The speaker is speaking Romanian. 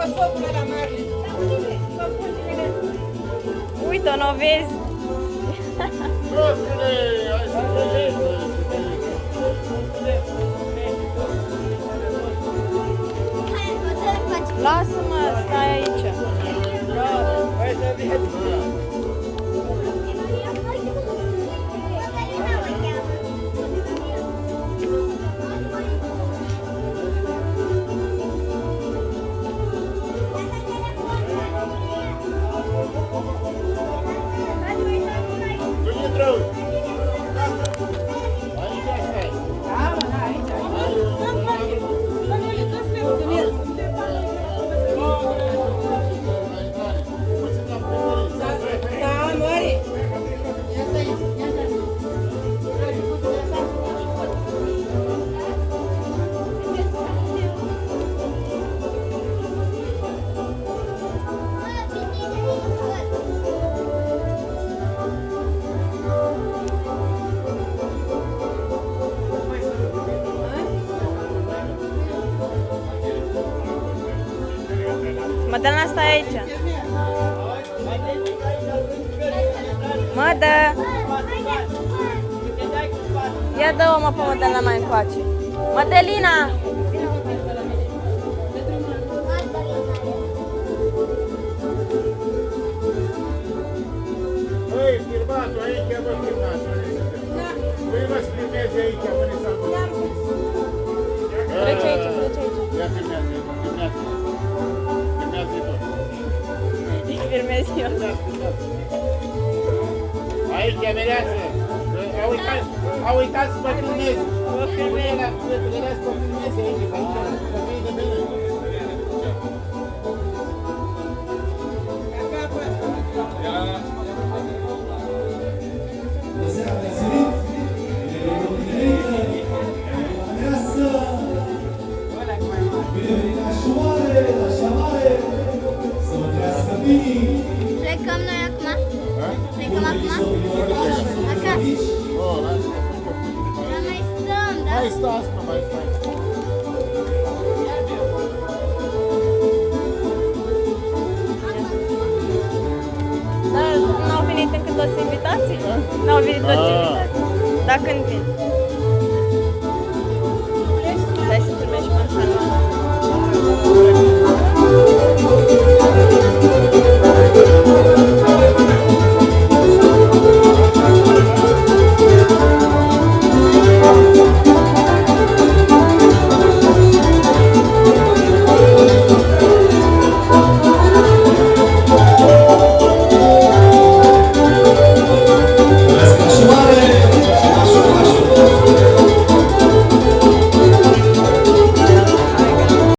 microscopul ăla mare. Uite-o, n-o vezi? Froscule, hai să vezi. Lasă-mă, stai aici. Hai să vezi. Dumitru! Aici stai. Da, mă, da, aici. Da, mări. Madalina, stai aici. Mădă! Ia dă-o, mă, pe Madalina mai încoace. Madalina! Băi, filmatul aici, bă, filmatul. Băi, mă filmezi aici, bă, ne s-am văzut. Trece aici, trece aici. Ia filmează, filmează. Filmează-i tot. Filmez eu. Aici, camerează. A uitat să mă filmezi. Vă filmez. Le las să mă filmezi aici, că aici, să fie de bine. Plecăm noi acum? Plecăm acum? Acasă. Oh, lasă. Dar mai stăm, da? Mai stați, mă, mai stați. Dar n-au venit încă toți invitații? N-au venit toți invitații? Dar când vin?